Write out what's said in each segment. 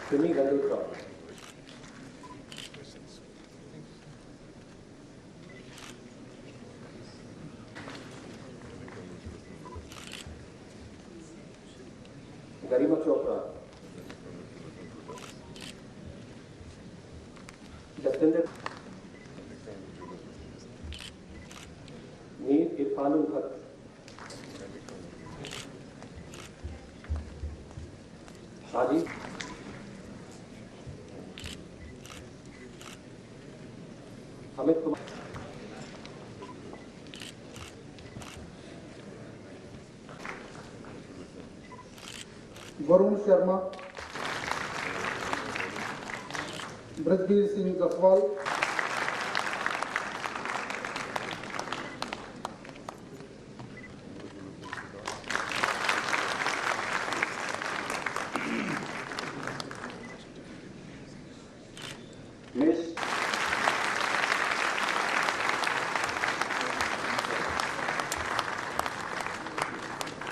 Simi Gandutra. Garima Chopra. Jatinder. Mir Irfanul Haq. Shadi. Hamid Kumar. Varun Sharma, ब्रजबीर Singh Jaswal,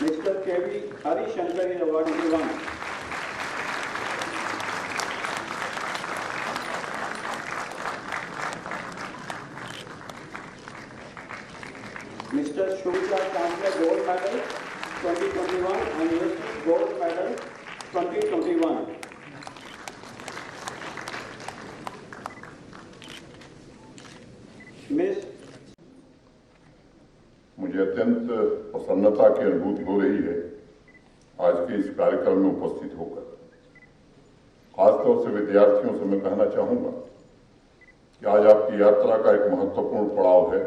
Mr. K.V. Hari Shankar is award given. Mr. Shubhra Chandra Gold Medal 2021 and Mr. Gold Medal 2021. Miss मुझे अत्यंत प्रसन्नता की अनुभूति हो रही है आज के इस कार्यक्रम में उपस्थित होकर। खासतौर से विद्यार्थियों से मैं कहना चाहूंगा कि आज आपकी यात्रा का एक महत्वपूर्ण पड़ाव है।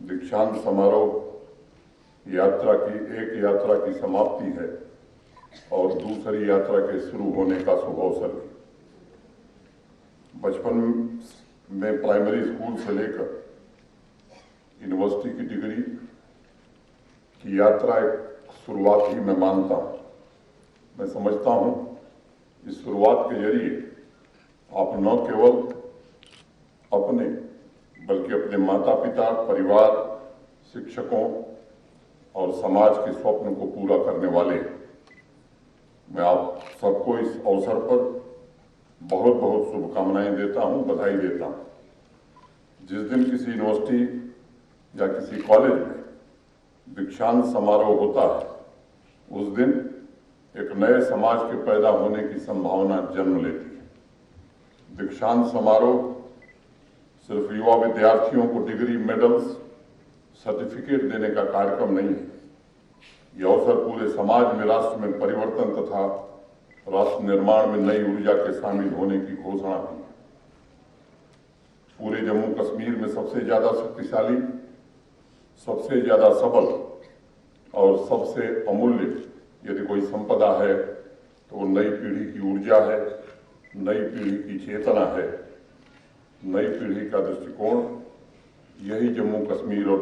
दीक्षांत समारोह यात्रा की समाप्ति है और दूसरी यात्रा के शुरू होने का शुभ अवसर है। बचपन में प्राइमरी स्कूल से लेकर यूनिवर्सिटी की डिग्री की यात्रा एक शुरुआत ही मैं मानता हूं। मैं समझता हूं इस शुरुआत के जरिए आप न केवल अपने बल्कि अपने माता पिता, परिवार, शिक्षकों और समाज के स्वप्न को पूरा करने वाले हैं। मैं आप सबको इस अवसर पर बहुत बहुत शुभकामनाएं देता हूं, बधाई देता हूं। जिस दिन किसी यूनिवर्सिटी या किसी कॉलेज में दीक्षांत समारोह होता है उस दिन एक नए समाज के पैदा होने की संभावना जन्म लेती है। दीक्षांत समारोह सिर्फ युवा विद्यार्थियों को डिग्री, मेडल्स, सर्टिफिकेट देने का कार्यक्रम नहीं है। यह अवसर पूरे समाज में राष्ट्र में परिवर्तन तथा राष्ट्र निर्माण में नई ऊर्जा के शामिल होने की घोषणा भी है। पूरे जम्मू कश्मीर में सबसे ज्यादा शक्तिशाली, सबसे ज्यादा सबल और सबसे अमूल्य यदि कोई संपदा है तो वो नई पीढ़ी की ऊर्जा है, नई पीढ़ी की चेतना है, नई पीढ़ी का दृष्टिकोण। यही जम्मू कश्मीर और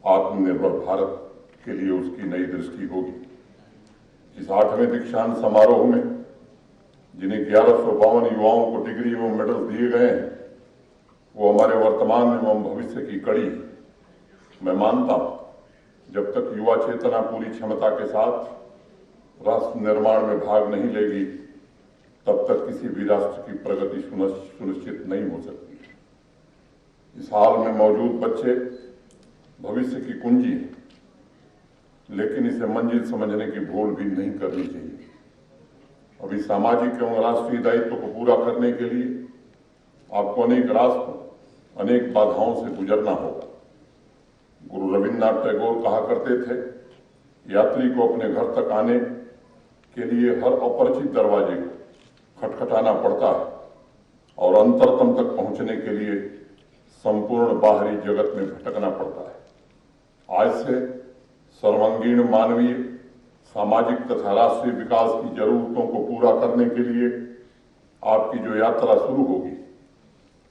आत्मनिर्भर भारत के लिए उसकी नई दृष्टि होगी। इस 8वें दीक्षांत समारोह में जिन्हें 1152 युवाओं को डिग्री एवं मेडल दिए गए हैं वो हमारे वर्तमान एवं भविष्य की कड़ी है। मैं मानता हूं जब तक युवा चेतना पूरी क्षमता के साथ राष्ट्र निर्माण में भाग नहीं लेगी तब तक किसी भी राष्ट्र की प्रगति सुनिश्चित नहीं हो सकती। इस हाल में मौजूद बच्चे भविष्य की कुंजी है, लेकिन इसे मंजिल समझने की भूल भी नहीं करनी चाहिए। अभी सामाजिक एवं राष्ट्रीय दायित्व को पूरा करने के लिए आपको अनेक रास्तों, अनेक बाधाओं से गुजरना होगा। गुरु रविन्द्रनाथ टैगोर कहा करते थे, यात्री को अपने घर तक आने के लिए हर अपरिचित दरवाजे को खटखटाना पड़ता है और अंतरतम तक पहुंचने के लिए संपूर्ण बाहरी जगत में भटकना पड़ता है। आज से सर्वांगीण मानवीय, सामाजिक तथा राष्ट्रीय विकास की जरूरतों को पूरा करने के लिए आपकी जो यात्रा शुरू होगी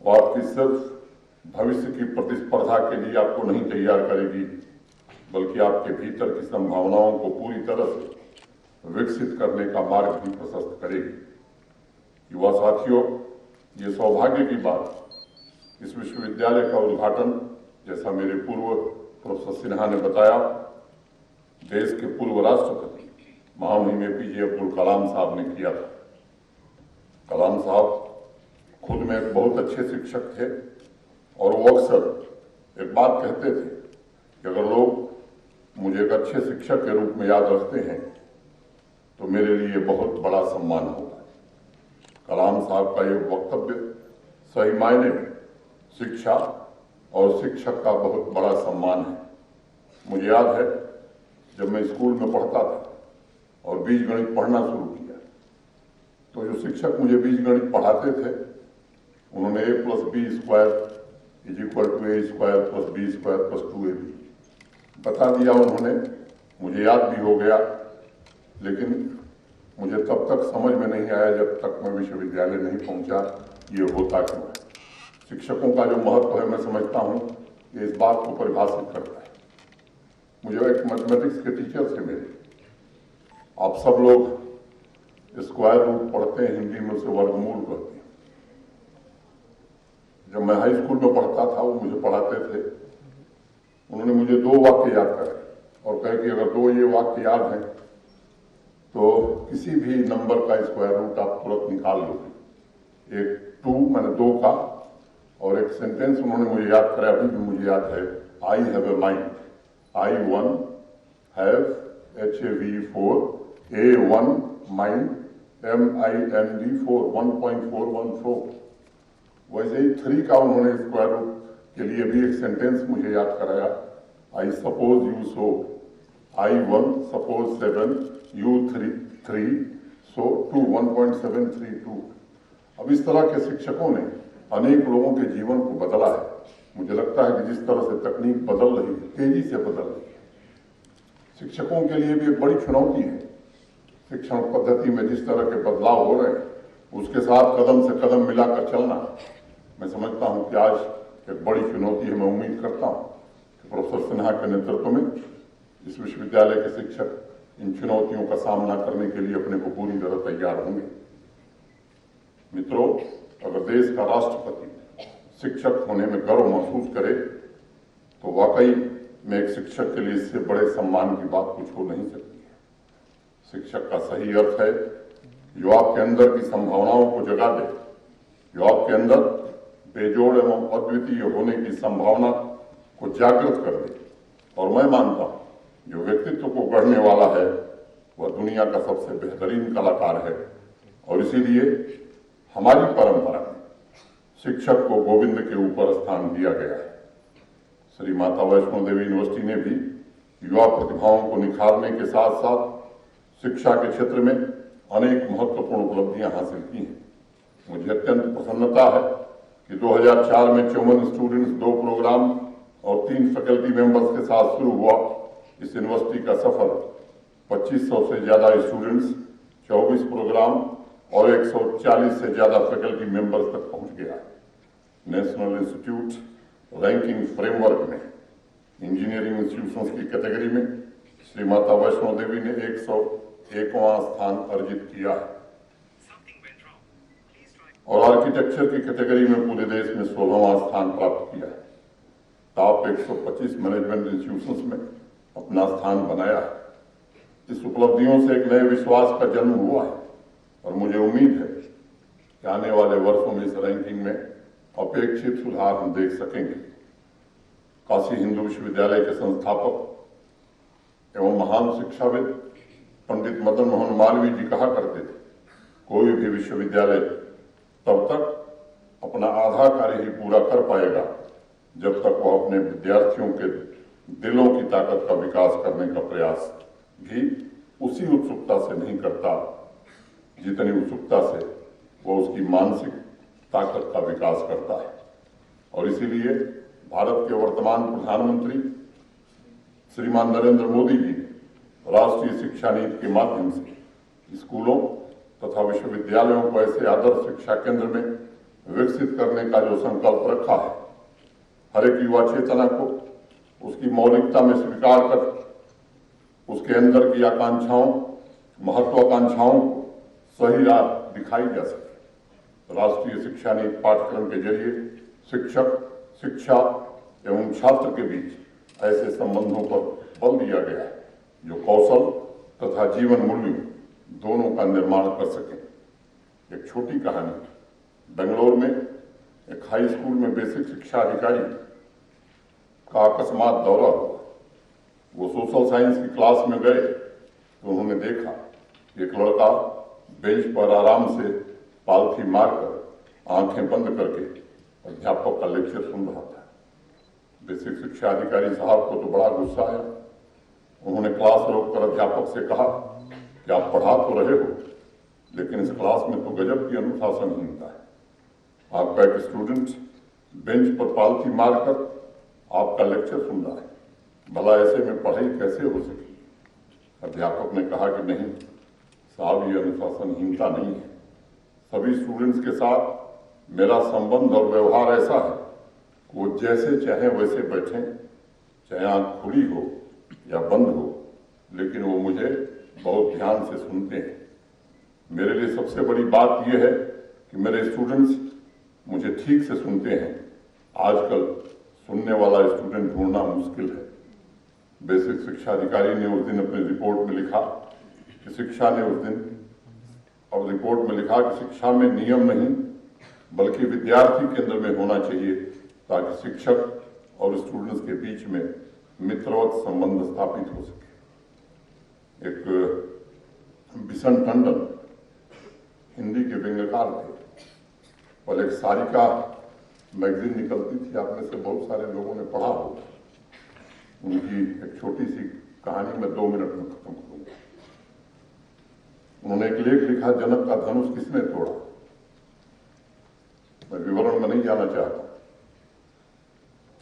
वो आपकी सिर्फ भविष्य की प्रतिस्पर्धा के लिए आपको नहीं तैयार करेगी, बल्कि आपके भीतर की संभावनाओं को पूरी तरह से विकसित करने का मार्ग भी प्रशस्त करेगी। युवा साथियों, ये सौभाग्य की बात, इस विश्वविद्यालय का उद्घाटन, जैसा मेरे पूर्व प्रोफेसर सिन्हा ने बताया, देश के पूर्व राष्ट्रपति महामहिम APJ अब्दुल कलाम साहब ने किया था। कलाम साहब खुद में एक बहुत अच्छे शिक्षक थे और वो अक्सर एक बात कहते थे कि अगर लोग मुझे एक अच्छे शिक्षक के रूप में याद रखते हैं तो मेरे लिए बहुत बड़ा सम्मान होगा। कलाम साहब का ये वक्तव्य सही मायने में शिक्षा और शिक्षक का बहुत बड़ा सम्मान है। मुझे याद है जब मैं स्कूल में पढ़ता था और बीजगणित पढ़ना शुरू किया तो जो शिक्षक मुझे बीजगणित पढ़ाते थे उन्होंने a + b² = a² + b² + 2ab बता दिया उन्होंने। मुझे याद भी हो गया, लेकिन मुझे तब तक समझ में नहीं आया जब तक मैं विश्वविद्यालय नहीं पहुंचा ये होता क्यों है। शिक्षकों का जो महत्व है मैं समझता हूं ये इस बात को परिभाषित करता है। मुझे एक मैथमेटिक्स के टीचर थे मेरे, आप सब लोग स्क्वायर रूट पढ़ते हैं, हिंदी में उसे वर्गमूल कहते हैं। जब मैं हाई स्कूल में पढ़ता था वो मुझे पढ़ाते थे, उन्होंने मुझे 2 वाक्य याद कराए और कहे कि अगर 2 ये वाक्य याद हैं तो किसी भी नंबर का स्क्वायर रूट आप तुरंत निकाल लोगे। एक 2 मैंने 2 का, और एक सेंटेंस उन्होंने मुझे याद कराया, अभी भी मुझे याद है, I have a mind, I1 have HAV4 A1 mind MIND 4 1.414। वैसे ही 3 का उन्होंने स्क्वायर रूट के लिए भी एक सेंटेंस मुझे याद कराया, I suppose you so I1 suppose 7 you 3 so 2 1.732। अब इस तरह के शिक्षकों ने अनेक लोगों के जीवन को बदला है। मुझे लगता है कि जिस तरह से तकनीक बदल रही है, तेजी से बदल रही है, शिक्षकों के लिए भी एक बड़ी चुनौती है। शिक्षण पद्धति में जिस तरह के बदलाव हो रहे हैं उसके साथ कदम से कदम मिलाकर चलना, मैं समझता हूं कि आज एक बड़ी चुनौती है। मैं उम्मीद करता हूं कि प्रोफेसर सिन्हा के नेतृत्व में इस विश्वविद्यालय के शिक्षक इन चुनौतियों का सामना करने के लिए अपने को पूरी तरह तैयार होंगे। मित्रों, अगर देश का राष्ट्रपति शिक्षक होने में गर्व महसूस करे तो वाकई में एक शिक्षक के लिए इससे बड़े सम्मान की बात कुछ हो नहीं सकती है। शिक्षक का सही अर्थ है जो आपके अंदर की संभावनाओं को जगा दे, जो आपके अंदर बेजोड़ एवं अद्वितीय होने की संभावना को जागृत कर दे। और मैं मानता हूं जो व्यक्तित्व को गढ़ने वाला है वह दुनिया का सबसे बेहतरीन कलाकार है। और इसीलिए हमारी परंपरा में शिक्षक को गोविंद के ऊपर स्थान दिया गया है। श्री माता वैष्णो देवी यूनिवर्सिटी ने भी युवा प्रतिभाओं को निखारने के साथ साथ शिक्षा के क्षेत्र में अनेक महत्वपूर्ण उपलब्धियां हासिल की हैं। मुझे अत्यंत प्रसन्नता है कि 2004 में 54 स्टूडेंट्स, 2 प्रोग्राम और 3 फैकल्टी मेंबर्स के साथ शुरू हुआ इस यूनिवर्सिटी का सफर 2500 से ज्यादा स्टूडेंट्स, 24 प्रोग्राम और 140 से ज्यादा फैकल्टी मेंबर्स तक पहुंच गया। नेशनल इंस्टीट्यूट रैंकिंग फ्रेमवर्क में इंजीनियरिंग इंस्टीट्यूशंस की कैटेगरी में श्री माता वैष्णो देवी ने 101वां स्थान अर्जित किया है और आर्किटेक्चर की कैटेगरी में पूरे देश में 16वां स्थान प्राप्त किया है। टॉप 125 मैनेजमेंट इंस्टीट्यूशंस में अपना स्थान बनाया है। इस उपलब्धियों से एक नए विश्वास का जन्म हुआ है और मुझे उम्मीद है कि आने वाले वर्षों में इस रैंकिंग में अपेक्षित सुधार हम देख सकेंगे। काशी हिंदू विश्वविद्यालय के संस्थापक एवं महान शिक्षाविद पंडित मदन मोहन मालवीय जी कहा करते थे, कोई भी विश्वविद्यालय तब तक अपना आधा कार्य ही पूरा कर पाएगा जब तक वह अपने विद्यार्थियों के दिलों की ताकत का विकास करने का प्रयास भी उसी उत्सुकता से नहीं करता जितनी उत्सुकता से वह उसकी मानसिक ताकत का विकास करता है। और इसीलिए भारत के वर्तमान प्रधानमंत्री श्रीमान नरेंद्र मोदी जी ने राष्ट्रीय शिक्षा नीति के माध्यम से स्कूलों तथा विश्वविद्यालयों को ऐसे आदर्श शिक्षा केंद्र में विकसित करने का जो संकल्प रखा है, हर एक युवा चेतना को उसकी मौलिकता में स्वीकार कर उसके अंदर की आकांक्षाओं, महत्वाकांक्षाओं को सही राह दिखाई जा सके। राष्ट्रीय शिक्षा नीति पाठ्यक्रम के जरिए शिक्षक, शिक्षा एवं छात्र के बीच ऐसे संबंधों पर बल दिया गया है जो कौशल तथा जीवन मूल्यों दोनों का निर्माण कर सके। एक छोटी कहानी। बेंगलोर में एक हाई स्कूल में बेसिक शिक्षा अधिकारी का अकस्मात दौरा हुआ। वो सोशल साइंस की क्लास में गए तो उन्होंने देखा एक लड़का बेंच पर आराम से पालथी मारकर आंखें बंद करके अध्यापक का लेक्चर सुन रहा था। बेसिक शिक्षा अधिकारी साहब को तो बड़ा गुस्सा आया। उन्होंने क्लास रोककर अध्यापक से कहा कि आप पढ़ा तो रहे हो, लेकिन इस क्लास में तो गजब की अनुशासनहीनता है। आपका एक स्टूडेंट बेंच पर पालथी मारकर आपका लेक्चर सुन रहा है, भला ऐसे में पढ़ाई कैसे हो सकेगी? अध्यापक ने कहा कि नहीं साहब, ये अनुशासनहीनता नहीं है। सभी स्टूडेंट्स के साथ मेरा संबंध और व्यवहार ऐसा है, वो जैसे चाहे वैसे बैठें, चाहे आंख खुली हो या बंद हो, लेकिन वो मुझे बहुत ध्यान से सुनते हैं। मेरे लिए सबसे बड़ी बात यह है कि मेरे स्टूडेंट्स मुझे ठीक से सुनते हैं। आजकल सुनने वाला स्टूडेंट ढूंढना मुश्किल है। बेसिक शिक्षा अधिकारी ने उस दिन अपनी रिपोर्ट में लिखा कि शिक्षा में नियम नहीं बल्कि विद्यार्थी केंद्र में होना चाहिए, ताकि शिक्षक और स्टूडेंट्स के बीच में मित्रवत संबंध स्थापित हो सके। एक बिशन टंडन हिंदी के व्यंग्यकार थे, और एक सारिका मैगजीन निकलती थी, आप में से बहुत सारे लोगों ने पढ़ा होगा। उनकी एक छोटी सी कहानी मैं 2 मिनट में खत्म करूंगा। उन्होंने एक लेख लिखा, जनक का धनुष किसने तोड़ा। मैं विवरण में नहीं जाना चाहता।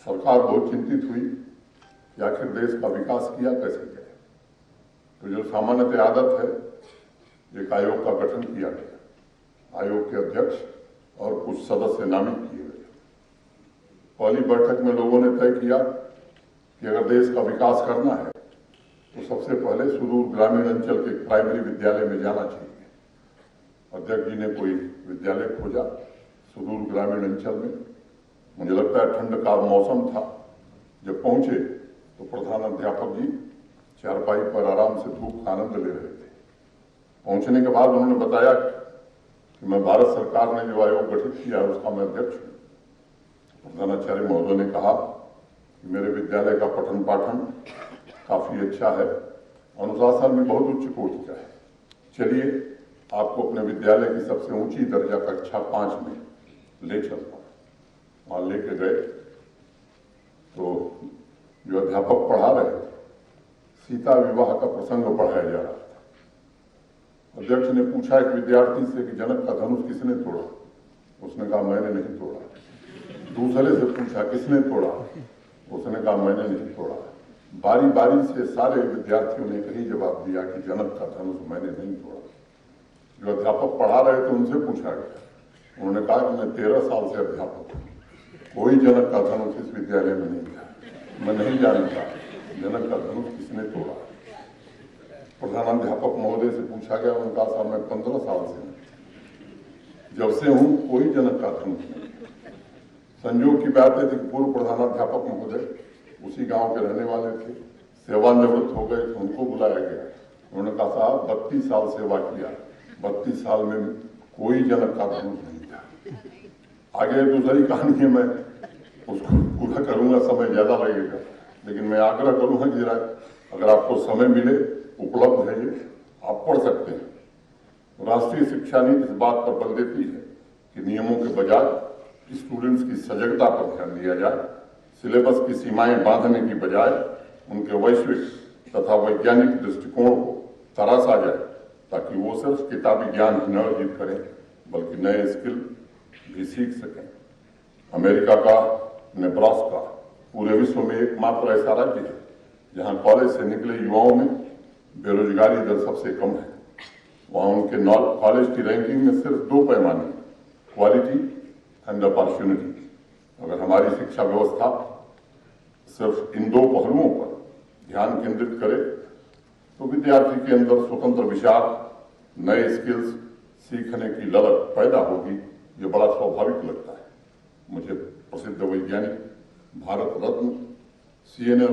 सरकार बहुत चिंतित हुई कि आखिर देश का विकास किया कैसे जाए। तो जो सामान्यतः आदत है, एक आयोग का गठन किया गया। आयोग के अध्यक्ष और कुछ सदस्य नामित किए गए। पहली बैठक में लोगों ने तय किया कि अगर देश का विकास करना है तो सबसे पहले सुदूर ग्रामीण अंचल के प्राइमरी विद्यालय में जाना चाहिए। अध्यक्ष जी ने कोई विद्यालय खोजा सुदूर ग्रामीण अंचल में। मुझे लगता है ठंड का मौसम था। जब पहुंचे तो प्रधानाध्यापक जी चारपाई पर आराम से धूप का आनंद ले रहे थे। पहुंचने के बाद उन्होंने बताया कि मैं भारत सरकार ने जो आयोग गठित किया है उसका मैं अध्यक्ष हूं। प्रधानाचार्य महोदय ने कहा कि मेरे विद्यालय का पठन पाठन काफी अच्छा है, अनुशासन भी बहुत उच्च कोटि का है। चलिए आपको अपने विद्यालय की सबसे ऊंची दर्जा कक्षा 5 में ले चलता हूं। वहां लेके गए तो जो अध्यापक पढ़ा रहे सीता विवाह का प्रसंग पढ़ाया जा रहा था। अध्यक्ष ने पूछा एक विद्यार्थी से कि जनक का धनुष किसने तोड़ा। उसने कहा मैंने नहीं तोड़ा। दूसरे से पूछा किसने तोड़ा। उसने कहा मैंने नहीं तोड़ा। बारी बारी से सारे विद्यार्थियों ने एक ही जवाब दिया कि जनक का धनुष मैंने नहीं तोड़ा। जो अध्यापक पढ़ा रहे थे उनसे पूछा गया। उन्होंने कहा कि मैं 13 साल से अध्यापक हूँ, कोई जनक का धनुष इस विद्यालय में नहीं था। मैं नहीं जानता जनक का धनुष किसने तोड़ा। प्रधानाध्यापक महोदय से पूछा गया। उनका साल मैं 15 साल से जब से हूँ, कोई जनक का धनुष नहीं। संयोग की बात है कि पूर्व प्रधानाध्यापक महोदय उसी गांव के रहने वाले थे, सेवानिवृत्त हो गए तो उनको बुलाया गया। उन्होंने कहा साहब 32 साल सेवा किया, 32 साल में कोई जनक का धनुष नहीं था। आगे दूसरी कहानी है, मैं उसको पूरा करूंगा, समय ज्यादा लगेगा, लेकिन मैं आग्रह करूंगा कि जरा अगर आपको समय मिले, उपलब्ध है ये, आप पढ़ सकते हैं। राष्ट्रीय शिक्षा नीति इस बात पर बल देती है कि नियमों के बजाय स्टूडेंट्स की सजगता पर ध्यान दिया जाए। सिलेबस की सीमाएं बांधने की बजाय उनके वैश्विक तथा वैज्ञानिक दृष्टिकोण को तराशा जाए, ताकि वो सिर्फ किताबी ज्ञान ही न अर्जित करें बल्कि नए स्किल भी सीख सकें। अमेरिका का नेब्रास्का पूरे विश्व में एकमात्र ऐसा राज्य है जहां कॉलेज से निकले युवाओं में बेरोजगारी दर सबसे कम है। वहां उनके कॉलेज की रैंकिंग में सिर्फ 2 पैमाने, क्वालिटी एंड अपॉर्चुनिटी। अगर हमारी शिक्षा व्यवस्था सिर्फ इन 2 पहलुओं पर ध्यान केंद्रित करे तो विद्यार्थी के अंदर स्वतंत्र विचार, नए स्किल्स सीखने की ललक पैदा होगी। ये बड़ा स्वाभाविक लगता है। मुझे प्रसिद्ध वैज्ञानिक भारत रत्न CNR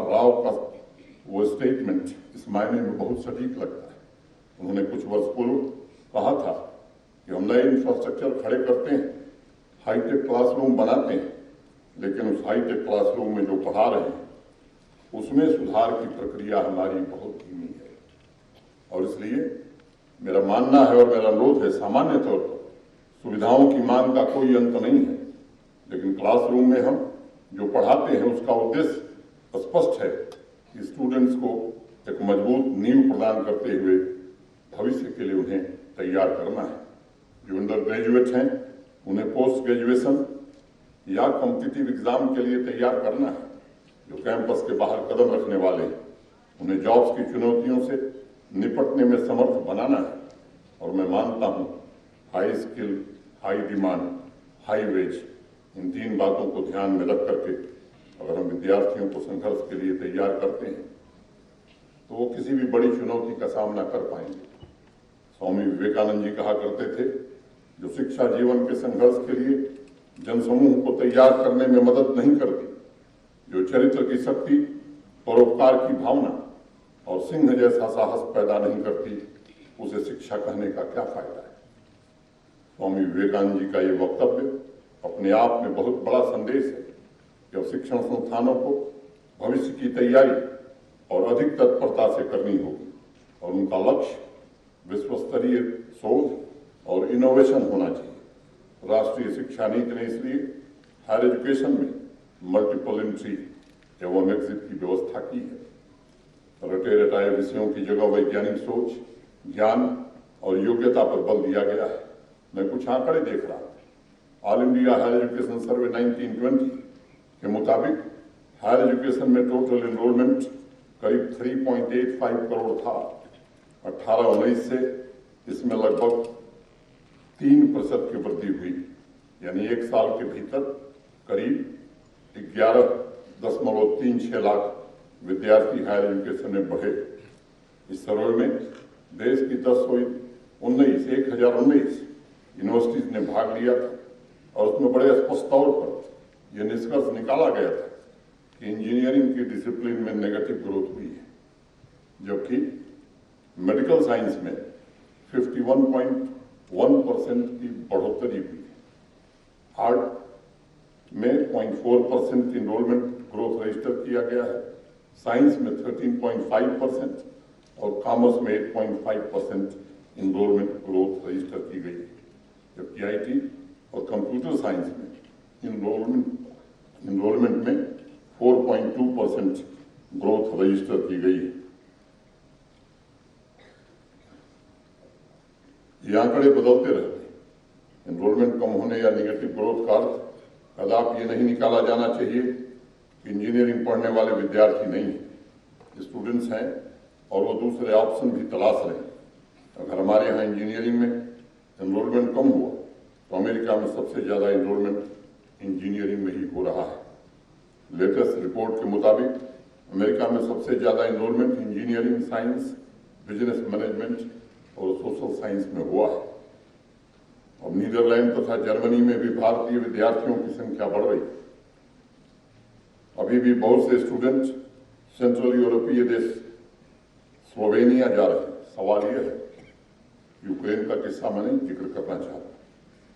राव का वो स्टेटमेंट इस मायने में बहुत सटीक लगता है। उन्होंने कुछ वर्ष पूर्व कहा था कि हम नए इंफ्रास्ट्रक्चर खड़े करते हैं, हाईटेक क्लासरूम बनाते हैं, लेकिन उस हाईटेक क्लासरूम में जो पढ़ा रहे हैं उसमें सुधार की प्रक्रिया हमारी बहुत धीमी है। और इसलिए मेरा मानना है और मेरा अनुरोध है, सामान्य तौर पर सुविधाओं की मांग का कोई अंत नहीं है, लेकिन क्लासरूम में हम जो पढ़ाते हैं उसका उद्देश्य स्पष्ट है कि स्टूडेंट्स को एक मजबूत नींव प्रदान करते हुए भविष्य के लिए उन्हें तैयार करना है। जो अंडर ग्रेजुएट हैं उन्हें पोस्ट ग्रेजुएशन या कॉम्पिटिटिव एग्जाम के लिए तैयार करना है। जो कैंपस के बाहर कदम रखने वाले हैं उन्हें जॉब्स की चुनौतियों से निपटने में समर्थ बनाना है। और मैं मानता हूं high skill, high demand, high wage, इन 3 बातों को ध्यान में रख करके अगर हम विद्यार्थियों को संघर्ष के लिए तैयार करते हैं तो वो किसी भी बड़ी चुनौती का सामना कर पाएंगे। स्वामी विवेकानंद जी कहा करते थे, जो शिक्षा जीवन के संघर्ष के लिए जनसमूह को तैयार करने में मदद नहीं करती, जो चरित्र की शक्ति, परोपकार की भावना और सिंह जैसा साहस पैदा नहीं करती, उसे शिक्षा कहने का क्या फायदा है। स्वामी विवेकानंद जी का ये वक्तव्य अपने आप में बहुत बड़ा संदेश है कि अब शिक्षण संस्थानों को भविष्य की तैयारी और अधिक तत्परता से करनी होगी और उनका लक्ष्य विश्वस्तरीय शोध और इनोवेशन होना चाहिए। राष्ट्रीय शिक्षा नीति ने इसलिए हायर एजुकेशन में मल्टीपल एंट्री एवं एग्जिट की व्यवस्था की है। रटे रटाए विषयों की जगह वैज्ञानिक सोच, ज्ञान और योग्यता पर बल दिया गया है। मैं कुछ आंकड़े देख रहा हूं। ऑल इंडिया हायर एजुकेशन सर्वे 1920 के मुताबिक हायर एजुकेशन में टोटल एनरोलमेंट करीब 3.85 करोड़ था। 18-19 से इसमें लगभग 3% की वृद्धि हुई, यानी एक साल के भीतर करीब 11.36 लाख विद्यार्थी हायर एजुकेशन में बढ़े। इस सर्वे में देश की 1019 यूनिवर्सिटीज ने भाग लिया था और उसमें बड़े स्पष्ट तौर पर यह निष्कर्ष निकाला गया था कि इंजीनियरिंग की डिसिप्लिन में नेगेटिव ग्रोथ हुई है, जबकि मेडिकल साइंस में 51.1% की बढ़ोतरी हुई है। आर्ट में 0.4% इनरोलमेंट ग्रोथ रजिस्टर किया गया है, साइंस में 13.5% और कॉमर्स में 8.5% इनरोलमेंट ग्रोथ रजिस्टर की गई है, जबकि आईटी और कंप्यूटर साइंस में इनरोलमेंट में 4.2% ग्रोथ रजिस्टर की गई है। ये आंकड़े बदलते रहते हैं। एनरोलमेंट कम होने या निगेटिव ग्रोथ का अर्थ कदापि ये नहीं निकाला जाना चाहिए कि इंजीनियरिंग पढ़ने वाले विद्यार्थी नहीं है। स्टूडेंट्स हैं और वो दूसरे ऑप्शन भी तलाश रहे हैं। अगर हमारे यहाँ इंजीनियरिंग में एनरोलमेंट कम हुआ तो अमेरिका में सबसे ज्यादा एनरोलमेंट इंजीनियरिंग में ही हो रहा है। लेटेस्ट रिपोर्ट के मुताबिक अमेरिका में सबसे ज्यादा enrolment engineering, science, business management और सोशल साइंस में हुआ है। अब नीदरलैंड तथा जर्मनी में भी भारतीय विद्यार्थियों की संख्या बढ़ रही है। अभी भी बहुत से स्टूडेंट सेंट्रल यूरोपीय देश स्लोवेनिया जा रहे हैं। सवाल यह है, यूक्रेन का किस्सा मैं नहीं जिक्र करना चाहता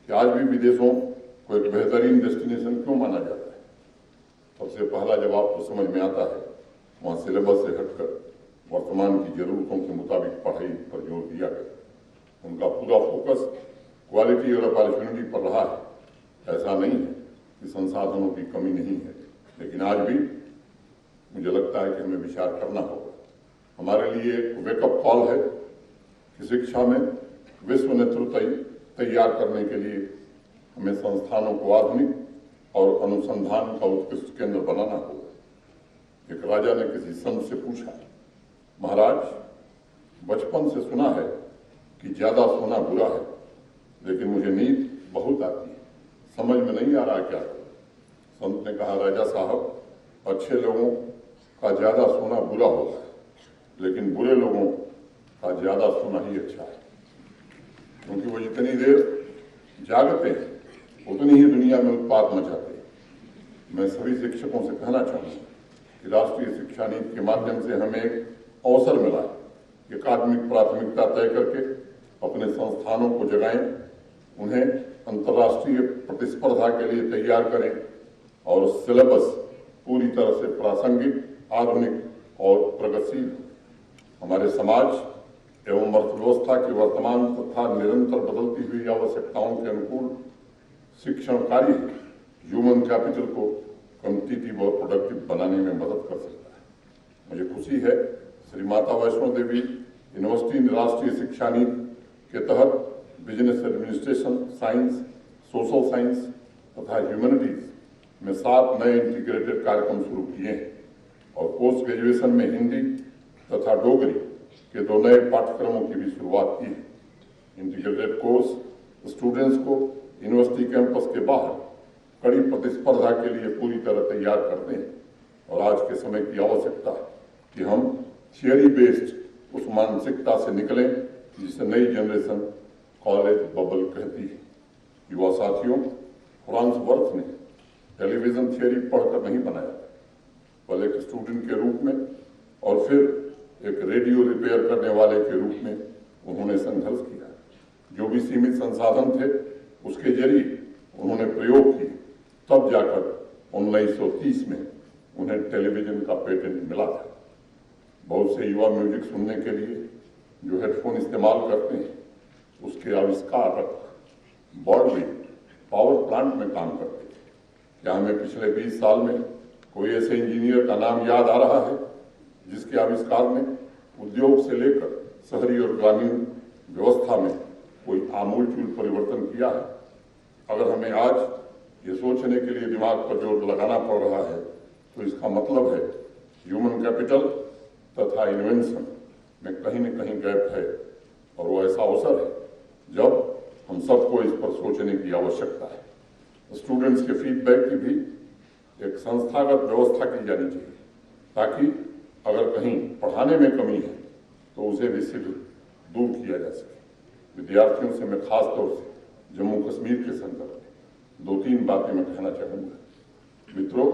कि आज भी विदेशों को एक बेहतरीन डेस्टिनेशन क्यों माना जाता है। सबसे पहला जवाब तो समझ में आता है, वहां सिलेबस से हटकर वर्तमान की जरूरतों के मुताबिक पढ़ाई पर जोर दिया गया। उनका पूरा फोकस क्वालिटी और अपॉर्चुनिटी पर रहा है। ऐसा नहीं है कि संसाधनों की कमी नहीं है, लेकिन आज भी मुझे लगता है कि हमें विचार करना होगा। हमारे लिए एक वेकअप कॉल है कि शिक्षा में विश्व नेतृत्व तैयार करने के लिए हमें संस्थानों को आधुनिक और अनुसंधान का उत्कृष्ट केंद्र बनाना होगा। एक राजा ने किसी संत से पूछा, महाराज, बचपन से सुना है कि ज्यादा सोना बुरा है, लेकिन मुझे नींद बहुत आती है, समझ में नहीं आ रहा क्या करूं। संत ने कहा, राजा साहब, अच्छे लोगों का ज्यादा सोना बुरा होता है, लेकिन बुरे लोगों का ज्यादा सोना ही अच्छा है, क्योंकि वो जितनी देर जागते हैं उतनी ही दुनिया में उत्पात मचाते हैं। मैं सभी शिक्षकों से कहना चाहूंगा कि राष्ट्रीय शिक्षा नीति के माध्यम से हमें एक अवसर मिला है कि अकादमिक प्राथमिकता तय करके अपने संस्थानों को जगाएं, उन्हें अंतर्राष्ट्रीय प्रतिस्पर्धा के लिए तैयार करें और सिलेबस पूरी तरह से प्रासंगिक, आधुनिक और प्रगतिशील। हमारे समाज एवं अर्थव्यवस्था की वर्तमान तथा निरंतर बदलती हुई आवश्यकताओं के अनुकूल शिक्षण कार्य ह्यूमन कैपिटल को कॉम्पिटिटिव और प्रोडक्टिव बनाने में मदद कर सकता है। मुझे खुशी है श्री माता वैष्णो देवी यूनिवर्सिटी राष्ट्रीय शिक्षा नीति के तहत business administration, science, social science तथा ह्यूमैनिटीज में 7 नए इंटीग्रेटेड कार्यक्रम शुरू किए हैं और पोस्ट ग्रेजुएशन में हिंदी तथा डोगरी के 2 नए पाठ्यक्रमों की भी शुरुआत की है। इंटीग्रेटेड कोर्स स्टूडेंट्स को यूनिवर्सिटी कैंपस के बाहर कड़ी प्रतिस्पर्धा के लिए पूरी तरह तैयार करते हैं और आज के समय की आवश्यकता है कि हम थियरी बेस्ड उस मानसिकता से निकलें जिसे नई जनरेशन कॉलेज बबल कहती है। युवा साथियों, फ्रांस वर्थ ने टेलीविजन थियरी पढ़कर नहीं बनाया, पहले एक स्टूडेंट के रूप में और फिर एक रेडियो रिपेयर करने वाले के रूप में उन्होंने संघर्ष किया। जो भी सीमित संसाधन थे उसके जरिए उन्होंने प्रयोग किए, तब जाकर 1930 में उन्हें टेलीविजन का पेटेंट मिला था। बहुत से युवा म्यूजिक सुनने के लिए जो हेडफोन इस्तेमाल करते हैं, उसके आविष्कारक बॉर्डविल पावर प्लांट में काम करते थे। क्या हमें पिछले 20 साल में कोई ऐसे इंजीनियर का नाम याद आ रहा है जिसके आविष्कार ने उद्योग से लेकर शहरी और ग्रामीण व्यवस्था में कोई आमूलचूल परिवर्तन किया है? अगर हमें आज ये सोचने के लिए दिमाग पर जोर लगाना पड़ रहा है तो इसका मतलब है ह्यूमन कैपिटल तथा इन्वेंशन में कहीं न कहीं गैप है और वो ऐसा अवसर है जब हम सबको इस पर सोचने की आवश्यकता है। स्टूडेंट्स के फीडबैक की भी एक संस्थागत व्यवस्था की जानी चाहिए ताकि अगर कहीं पढ़ाने में कमी है तो उसे भी शीघ्र दूर किया जा सके। विद्यार्थियों से मैं खास तौर से जम्मू कश्मीर के संदर्भ में 2-3 बातें मैं कहना चाहूँगा। मित्रों,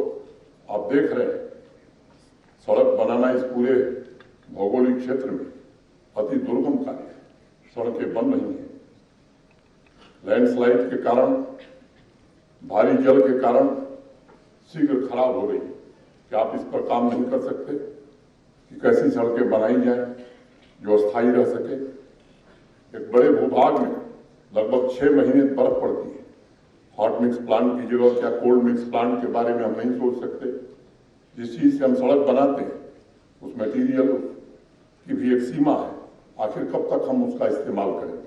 आप देख रहे हैं सड़क बनाना इस पूरे भौगोलिक क्षेत्र में अति दुर्गम कार्य है। सड़कें बन रही हैं, लैंडस्लाइड के कारण, भारी जल के कारण शीघ्र खराब हो रही है। क्या आप इस पर काम नहीं कर सकते कि कैसी सड़कें बनाई जाए जो अस्थायी रह सके? एक बड़े भूभाग में लगभग 6 महीने बर्फ पड़ती है। हॉट मिक्स प्लांट की जरूरत या कोल्ड मिक्स प्लांट के बारे में हम नहीं सोच सकते। जिस चीज से हम सड़क बनाते हैं उस मटेरियल की भी एक सीमा है। आखिर कब तक हम उसका इस्तेमाल करेंगे?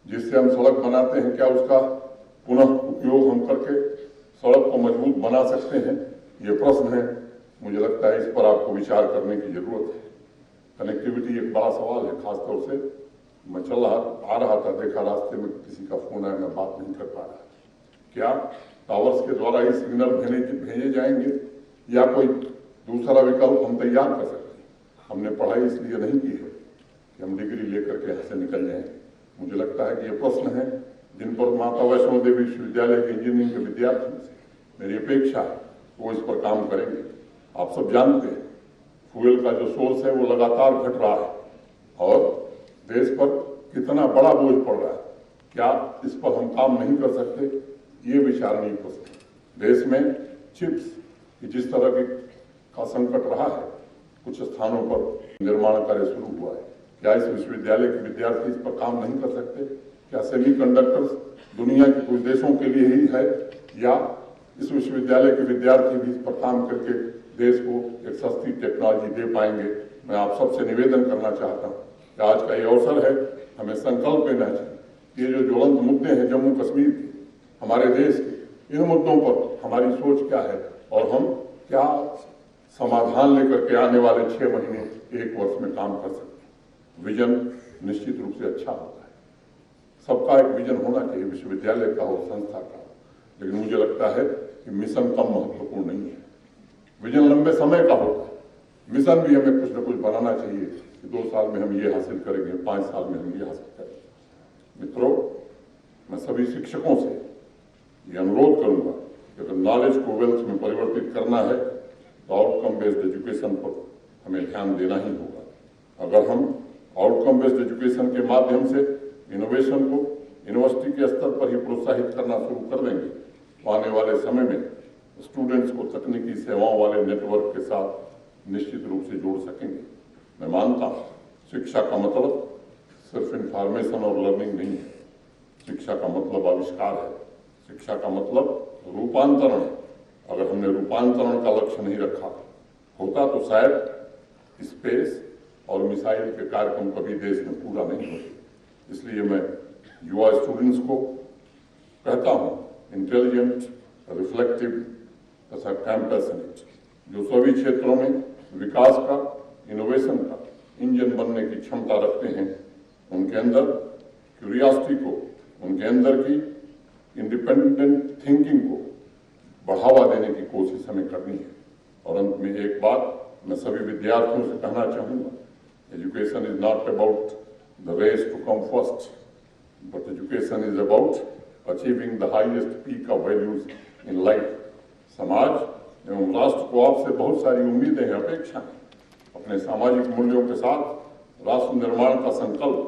जिससे हम सड़क बनाते हैं क्या उसका पुनः उपयोग हम करके सड़क को मजबूत बना सकते हैं? ये प्रश्न है। मुझे लगता है इस पर आपको विचार करने की जरूरत है। कनेक्टिविटी एक बड़ा सवाल है। खासतौर से मैं आ रहा था, देखा रास्ते में किसी का फोन आया, मैं बात नहीं कर पा रहा। क्या टावर्स के द्वारा ही सिग्नल भेजे जाएंगे या कोई दूसरा विकल्प हम तैयार कर सकते हैं? हमने पढ़ाई इसलिए नहीं की है कि हम डिग्री लेकर के यहाँ से निकल जाएंगे। मुझे लगता है कि ये प्रश्न है जिन पर माता वैष्णो देवी विश्वविद्यालय के इंजीनियरिंग के विद्यार्थियों से मेरी अपेक्षा है वो इस पर काम करेंगे। आप सब जानते हैं फ्यूल का जो सोर्स है वो लगातार घट रहा है और देश पर कितना बड़ा बोझ पड़ रहा है। क्या इस पर हम काम नहीं कर सकते? ये विचारणीय प्रश्न। देश में चिप्स की जिस तरह का संकट रहा है, कुछ स्थानों पर निर्माण कार्य शुरू हुआ है। क्या इस विश्वविद्यालय के विद्यार्थी इस पर काम नहीं कर सकते? क्या सेमीकंडक्टर्स दुनिया के कुछ देशों के लिए ही है या इस विश्वविद्यालय के विद्यार्थी भी इस पर काम करके देश को एक सस्ती टेक्नोलॉजी दे पाएंगे? मैं आप सबसे निवेदन करना चाहता हूँ कि आज का ये अवसर है, हमें संकल्प लेना चाहिए। ये जो ज्वलंत मुद्दे हैं जम्मू कश्मीर के, हमारे देश के, इन मुद्दों पर हमारी सोच क्या है और हम क्या समाधान लेकर के आने वाले 6 महीने 1 वर्ष में काम कर सकते हैं। विजन निश्चित रूप से अच्छा होता है, सबका एक विजन होना चाहिए, विश्वविद्यालय का हो, संस्था का हो, लेकिन मुझे लगता है कि मिशन कम महत्वपूर्ण नहीं है। विजन लंबे समय का होता है, मिशन भी हमें कुछ न कुछ बनाना चाहिए कि 2 साल में हम ये हासिल करेंगे, 5 साल में हम ये हासिल करेंगे। मित्रों, मैं सभी शिक्षकों से ये अनुरोध करूंगा कि अगर नॉलेज को वेल्थ में परिवर्तित करना है तो आउटकम बेस्ड एजुकेशन पर हमें ध्यान देना ही होगा। अगर हम आउटकम बेस्ड एजुकेशन के माध्यम से इनोवेशन को यूनिवर्सिटी के स्तर पर ही प्रोत्साहित करना शुरू कर देंगे तो आने वाले समय में स्टूडेंट्स को तकनीकी सेवाओं वाले नेटवर्क के साथ निश्चित रूप से जोड़ सकेंगे। मैं मानता हूँ शिक्षा का मतलब सिर्फ इंफॉर्मेशन और लर्निंग नहीं है। शिक्षा का मतलब आविष्कार है। शिक्षा का मतलब रूपांतरण है। अगर हमने रूपांतरण का लक्ष्य नहीं रखा होता तो शायद स्पेस और मिसाइल के कार्यक्रम कभी देश में पूरा नहीं होते। इसलिए मैं युवा स्टूडेंट्स को कहता हूं, इंटेलिजेंट, रिफ्लेक्टिव तथा कैंपैशनेट, जो सभी क्षेत्रों में विकास का, इनोवेशन का इंजन बनने की क्षमता रखते हैं, उनके अंदर क्यूरियोसिटी को, उनके अंदर की इंडिपेंडेंट थिंकिंग को बढ़ावा देने की कोशिश हमें करनी है। और अंत में एक बात मैं सभी विद्यार्थियों से कहना चाहूंगा, education is not about the race to come first, but education is about achieving the highest peak of values in life. समाज एवं राष्ट्र को आपसे बहुत सारी उम्मीदें हैं, अपेक्षा है। अपने सामाजिक मूल्यों के साथ राष्ट्र निर्माण का संकल्प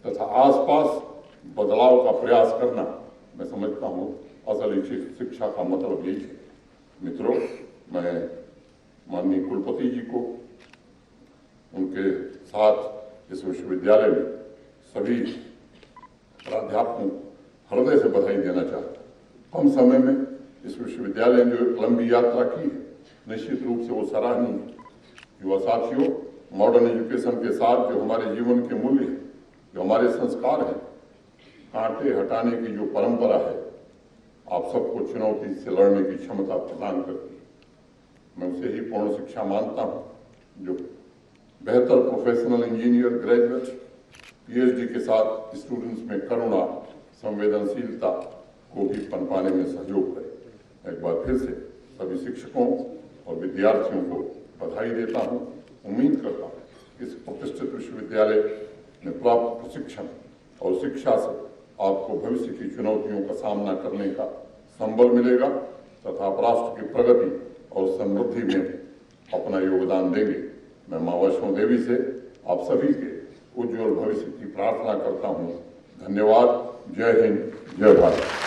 तथा आसपास बदलाव का प्रयास करना, मैं समझता हूँ असल शिक्षा का मतलब यही है। मित्रों, मैं माननीय कुलपति जी को, उनके साथ इस विश्वविद्यालय में सभी प्राध्यापकों हृदय से बधाई देना चाहता हूँ। कम समय में इस विश्वविद्यालय ने जो एक लंबी यात्रा की है, निश्चित रूप से वो सराहनीय है। युवा साथियों, मॉडर्न एजुकेशन के साथ जो हमारे जीवन के मूल्य हैं, जो हमारे संस्कार हैं, कांटे हटाने की जो परंपरा है, आप सबको चुनौती से लड़ने की क्षमता प्रदान करती है। मैं उसे ही पूर्ण शिक्षा मानता हूँ जो बेहतर प्रोफेशनल इंजीनियर, ग्रेजुएट, पीएचडी के साथ स्टूडेंट्स में करुणा, संवेदनशीलता को भी पनपाने में सहयोग करे। एक बार फिर से सभी शिक्षकों और विद्यार्थियों को बधाई देता हूँ। उम्मीद करता हूँ इस प्रतिष्ठित विश्वविद्यालय में प्राप्त प्रशिक्षण और शिक्षा से आपको भविष्य की चुनौतियों का सामना करने का संबल मिलेगा तथा आप राष्ट्र की प्रगति और समृद्धि में अपना योगदान देंगे। मैं मां वैष्णो देवी से आप सभी के उज्जवल भविष्य की प्रार्थना करता हूँ। धन्यवाद। जय हिंद, जय भारत।